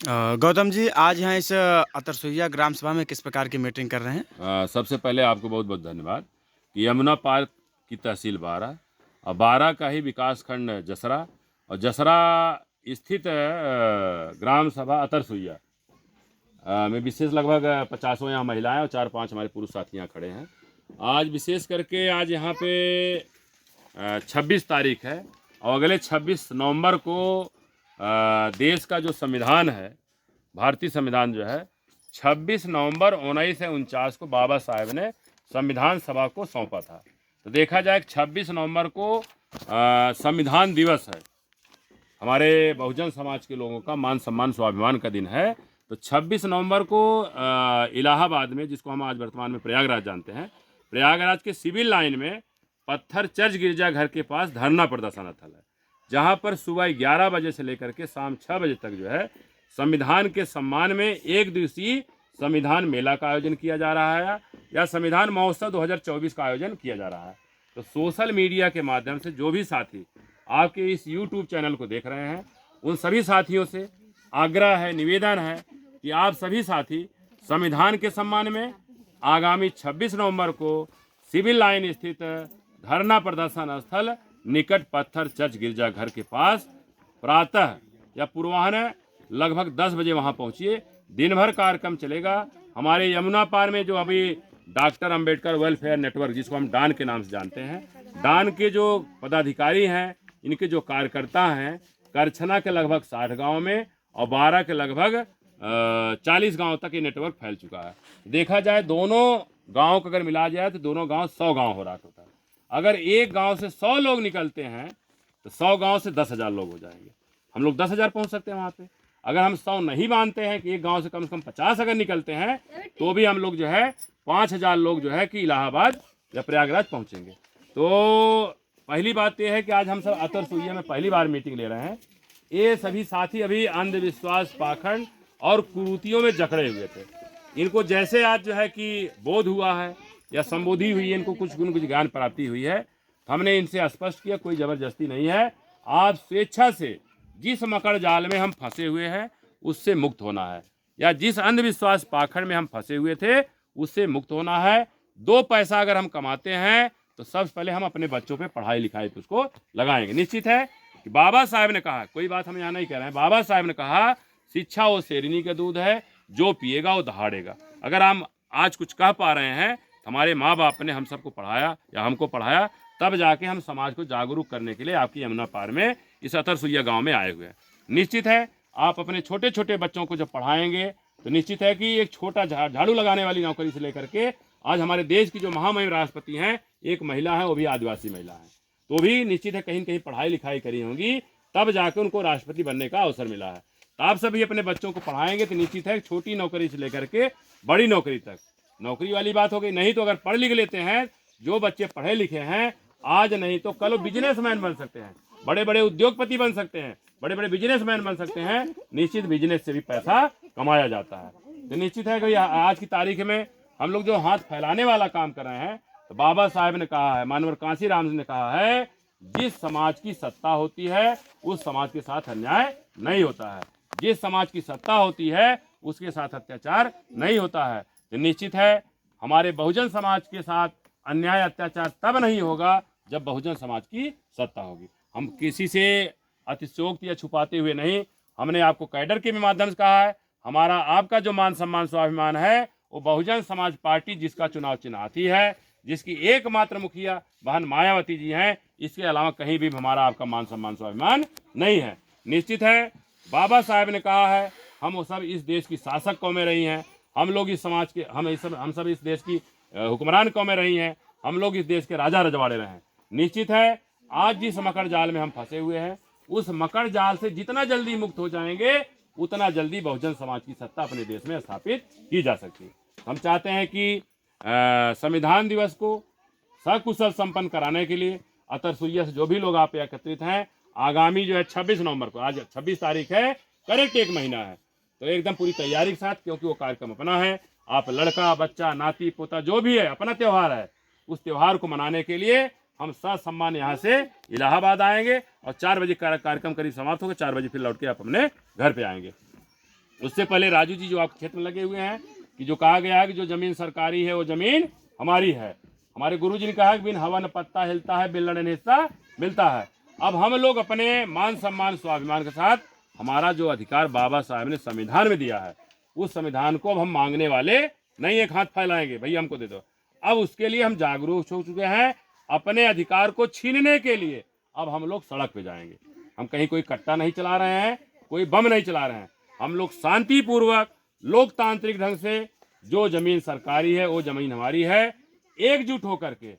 गौतम जी, आज यहाँ इस अतरसुइया ग्राम सभा में किस प्रकार की मीटिंग कर रहे हैं? सबसे पहले आपको बहुत बहुत धन्यवाद कि यमुना पार की तहसील बारा और बारा का ही विकास खंड जसरा और जसरा स्थित ग्राम सभा अतरसुइया में विशेष लगभग 50 यहाँ महिलाएं और 4-5 हमारे पुरुष साथी यहाँ खड़े हैं। आज विशेष करके आज यहाँ पे 26 तारीख है और अगले 26 नवंबर को देश का जो संविधान है, भारतीय संविधान जो है 26 नवंबर 1949 को बाबा साहेब ने संविधान सभा को सौंपा था। तो देखा जाए 26 नवंबर को संविधान दिवस है, हमारे बहुजन समाज के लोगों का मान सम्मान स्वाभिमान का दिन है। तो 26 नवंबर को इलाहाबाद में, जिसको हम आज वर्तमान में प्रयागराज जानते हैं, प्रयागराज के सिविल लाइन में पत्थर चर्च गिरजाघर के पास धरना प्रदर्शन स्थल है, जहां पर सुबह 11 बजे से लेकर के शाम 6 बजे तक जो है संविधान के सम्मान में एक दिवसीय संविधान मेला का आयोजन किया जा रहा है या संविधान महोत्सव 2024 का आयोजन किया जा रहा है। तो सोशल मीडिया के माध्यम से जो भी साथी आपके इस YouTube चैनल को देख रहे हैं, उन सभी साथियों से आग्रह है, निवेदन है कि आप सभी साथी संविधान के सम्मान में आगामी 26 नवंबर को सिविल लाइन स्थित धरना प्रदर्शन स्थल निकट पत्थर चर्च गिरजाघर के पास प्रातः या पूर्वाह्न लगभग 10 बजे वहां पहुंचिए। दिन भर कार्यक्रम चलेगा। हमारे यमुना पार में जो अभी डॉक्टर अंबेडकर वेलफेयर नेटवर्क, जिसको हम डान के नाम से जानते हैं, डान के जो पदाधिकारी हैं, इनके जो कार्यकर्ता हैं, करछना के लगभग 60 गाँव में और बारा के लगभग 40 गाँव तक ये नेटवर्क फैल चुका है। देखा जाए दोनों गाँव को अगर मिला जाए तो दोनों गाँव 100 गाँव हो रहा होता है। अगर एक गांव से 100 लोग निकलते हैं तो 100 गांव से 10,000 लोग हो जाएंगे। हम लोग 10,000 पहुंच सकते हैं वहां पे। अगर हम 100 नहीं मानते हैं कि एक गांव से कम 50 अगर निकलते हैं तो भी हम लोग जो है 5,000 लोग जो है कि इलाहाबाद या प्रयागराज पहुंचेंगे। तो पहली बात यह है कि आज हम सब अतरसुइया में पहली बार मीटिंग ले रहे हैं। ये सभी साथी अभी अंधविश्वास, पाखंड और कुरीतियों में जकड़े हुए थे। इनको जैसे आज जो है कि बोध हुआ है या संबोधि हुई है, इनको कुछ ज्ञान प्राप्ति हुई है, हमने इनसे स्पष्ट किया कोई जबरदस्ती नहीं है। आप स्वेच्छा से जिस मकड़ जाल में हम फंसे हुए हैं उससे मुक्त होना है, या जिस अंधविश्वास पाखंड में हम फंसे हुए थे उससे मुक्त होना है। 2 पैसा अगर हम कमाते हैं तो सबसे पहले हम अपने बच्चों पे पढ़ाई लिखाई पे उसको लगाएंगे। निश्चित है कि बाबा साहेब ने कहा, कोई बात हम यहाँ नहीं कह रहे हैं, बाबा साहेब ने कहा शिक्षा वो शेरनी का दूध है, जो पिएगा वो दहाड़ेगा। अगर हम आज कुछ कह पा रहे हैं, हमारे माँ बाप ने हम सबको पढ़ाया या हमको पढ़ाया, तब जाके हम समाज को जागरूक करने के लिए आपकी यमुना पार में इस अतरसुइया गांव में आए हुए हैं। निश्चित है आप अपने छोटे छोटे बच्चों को जब पढ़ाएंगे तो निश्चित है कि एक छोटा झाड़ू लगाने वाली नौकरी से लेकर के आज हमारे देश की जो महामहिम राष्ट्रपति हैं, एक महिला है, वो भी आदिवासी महिला है, तो भी निश्चित है कहीं न कहीं पढ़ाई लिखाई करी होंगी, तब जाकर उनको राष्ट्रपति बनने का अवसर मिला है। तो आप सभी अपने बच्चों को पढ़ाएंगे तो निश्चित है छोटी नौकरी से लेकर के बड़ी नौकरी तक नौकरी वाली बात हो गई। नहीं तो अगर पढ़ लिख लेते हैं, जो बच्चे पढ़े लिखे हैं, आज नहीं तो कल बिजनेसमैन बन सकते हैं, बड़े बड़े उद्योगपति बन सकते हैं, बड़े बड़े बिजनेसमैन बन सकते हैं। निश्चित बिजनेस से भी पैसा कमाया जाता है। तो निश्चित है कि आज की तारीख में हम लोग जो हाथ फैलाने वाला काम कर रहे हैं, तो बाबा साहेब ने कहा है, मानवर कांसी राम ने कहा है, जिस समाज की सत्ता होती है उस समाज के साथ अन्याय नहीं होता है, जिस समाज की सत्ता होती है उसके साथ अत्याचार नहीं होता है। तो निश्चित है हमारे बहुजन समाज के साथ अन्याय अत्याचार तब नहीं होगा जब बहुजन समाज की सत्ता होगी। हम किसी से अतिशयोक्ति या छुपाते हुए नहीं, हमने आपको कैडर के माध्यम से कहा है, हमारा आपका जो मान सम्मान स्वाभिमान है वो बहुजन समाज पार्टी, जिसका चुनाव चिन्ह हाथी है, जिसकी एकमात्र मुखिया बहन मायावती जी हैं, इसके अलावा कहीं भी हमारा आपका मान सम्मान स्वाभिमान नहीं है। निश्चित है बाबा साहेब ने कहा है, हम सब इस देश की शासक कौमें रही हैं, हम लोग इस समाज के हम सब इस देश की हुक्मरान कौमें रही हैं, हम लोग इस देश के राजा रजवाड़े रहे हैं। निश्चित है आज जिस मकर जाल में हम फंसे हुए हैं, उस मकर जाल से जितना जल्दी मुक्त हो जाएंगे उतना जल्दी बहुजन समाज की सत्ता अपने देश में स्थापित की जा सकती है। हम चाहते हैं कि संविधान दिवस को सकुशल संपन्न कराने के लिए अतरसुइया से जो भी लोग आप एकत्रित हैं, आगामी जो है 26 नवंबर को, आज 26 तारीख है, करेक्ट 1 महीना है, तो एकदम पूरी तैयारी के साथ, क्योंकि वो कार्यक्रम अपना है, आप लड़का बच्चा नाती पोता जो भी है, अपना त्यौहार है, उस त्यौहार को मनाने के लिए हम ससम्मान यहाँ से इलाहाबाद आएंगे और 4 बजे कार्यक्रम करीब समाप्त होगा, 4 बजे फिर लौट के आप अपने घर पे आएंगे। उससे पहले राजू जी जो आपके क्षेत्र में लगे हुए हैं कि जो कहा गया है कि जो जमीन सरकारी है वो जमीन हमारी है। हमारे गुरु जी ने कहा कि बिन हवा न पत्ता हिलता है, बिन लड़े न हिस्सा मिलता है। अब हम लोग अपने मान सम्मान स्वाभिमान के साथ हमारा जो अधिकार बाबा साहब ने संविधान में दिया है, उस संविधान को अब हम मांगने वाले नहीं एक हाथ फैलाएंगे भैया हमको दे दो। अब उसके लिए हम जागरूक हो चुके हैं। अपने अधिकार को छीनने के लिए अब हम लोग सड़क पे जाएंगे। हम कहीं कोई कट्टा नहीं चला रहे हैं, कोई बम नहीं चला रहे हैं। हम लोग शांतिपूर्वक लोकतांत्रिक ढंग से जो जमीन सरकारी है वो जमीन हमारी है, एकजुट होकर के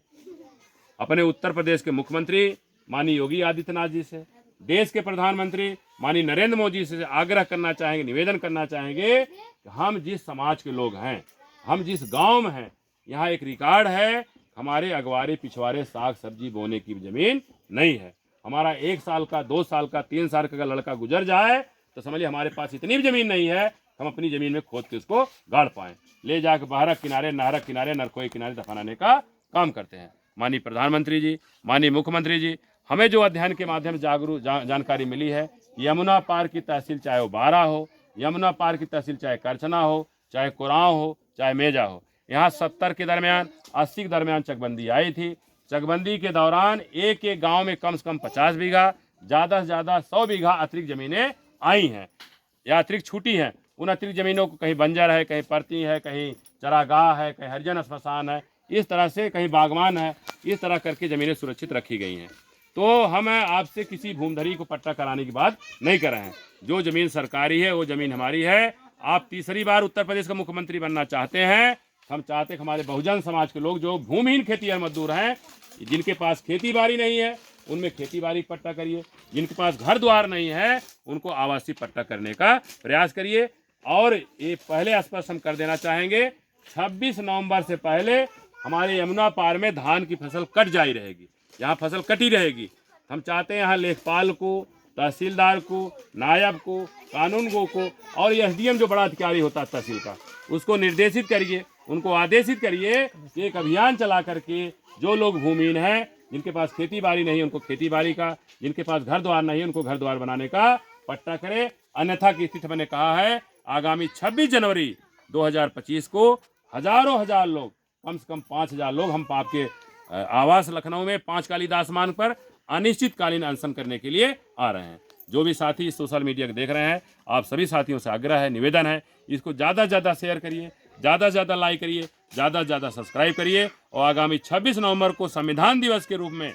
अपने उत्तर प्रदेश के मुख्यमंत्री माननीय योगी आदित्यनाथ जी से, देश के प्रधानमंत्री माननीय नरेंद्र मोदी से आग्रह करना चाहेंगे, निवेदन करना चाहेंगे कि हम जिस समाज के लोग हैं, हम जिस गांव में हैं, यहाँ एक रिकॉर्ड है, हमारे अगवारे पिछवाड़े साग सब्जी बोने की जमीन नहीं है। हमारा 1 साल का, 2 साल का, 3 साल का अगर लड़का गुजर जाए तो समझिए हमारे पास इतनी भी जमीन नहीं है हम अपनी जमीन में खोद के उसको गाड़ पाएं, ले जाकर बहरक किनारे, नहरक किनारे, नरकोई किनारे दफनाने का काम करते हैं। माननीय प्रधानमंत्री जी, माननीय मुख्यमंत्री जी, हमें जो अध्ययन के माध्यम से जानकारी मिली है, यमुना पार की तहसील चाहे वो बारा हो, यमुना पार की तहसील चाहे करछना हो, चाहे कुरांव हो, चाहे मेजा हो, यहाँ 70 के दरमियान, 80 के दरमियान चकबंदी आई थी। चकबंदी के दौरान एक एक गांव में कम से कम 50 बीघा, ज़्यादा से ज़्यादा 100 बीघा अतिरिक्त ज़मीनें आई हैं या अतिरिक्त छूटी हैं। उन अतिरिक्त ज़मीनों को कहीं बंजर है, कहीं परती है, कहीं चरागाह है, कहीं हरिजन स्मशान है, इस तरह से कहीं बागवान है, इस तरह करके ज़मीनें सुरक्षित रखी गई हैं। तो हम आपसे किसी भूमधरी को पट्टा कराने की बात नहीं कर रहे हैं। जो ज़मीन सरकारी है वो ज़मीन हमारी है। आप तीसरी बार उत्तर प्रदेश का मुख्यमंत्री बनना चाहते हैं, हम चाहते हैं हमारे बहुजन समाज के लोग जो भूमिहीन खेतीहर मजदूर हैं, जिनके पास खेती बाड़ी नहीं है, उनमें खेती बाड़ी पट्टा करिए। जिनके पास घर द्वार नहीं है उनको आवासीय पट्टा करने का प्रयास करिए। और ये पहले स्पष्ट हम कर देना चाहेंगे, 26 नवंबर से पहले हमारे यमुना पार में धान की फसल कट जाई रहेगी, यहाँ फसल कटी रहेगी। हम चाहते हैं यहाँ लेखपाल को, तहसीलदार को, नायब को, कानूनगो को और एसडीएम जो बड़ा अधिकारी होता है तहसील का, उसको निर्देशित करिए, उनको आदेशित करिए कि एक अभियान चला करके जो लोग भूमिहीन हैं, जिनके पास खेती बाड़ी नहीं उनको खेती बाड़ी का, जिनके पास घर द्वार नहीं उनको घर द्वार बनाने का पट्टा करें। अन्यथा की स्थिति मैंने कहा है, आगामी 26 जनवरी 2025 को हजार लोग, कम से कम 5000 लोग हम आपके आवास लखनऊ में 5 कालीदास मार्ग पर अनिश्चितकालीन अनशन करने के लिए आ रहे हैं। जो भी साथी सोशल मीडिया को देख रहे हैं, आप सभी साथियों से आग्रह है, निवेदन है, इसको ज़्यादा से ज़्यादा शेयर करिए, ज़्यादा से ज़्यादा लाइक करिए, ज़्यादा से ज़्यादा सब्सक्राइब करिए। और आगामी 26 नवंबर को संविधान दिवस के रूप में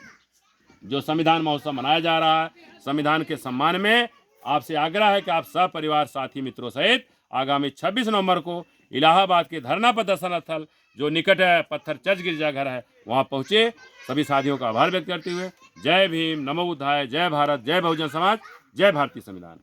जो संविधान महोत्सव मनाया जा रहा है, संविधान के सम्मान में आपसे आग्रह है कि आप सपरिवार साथी मित्रों सहित आगामी 26 नवंबर को इलाहाबाद के धरना प्रदर्शन स्थल जो निकट है पत्थर चर्च गिरजाघर है, वहाँ पहुँचे। सभी साथियों का आभार व्यक्त करते हुए जय भीम, नमो बुद्धाय, जय भारत, जय बहुजन समाज, जय भारतीय संविधान।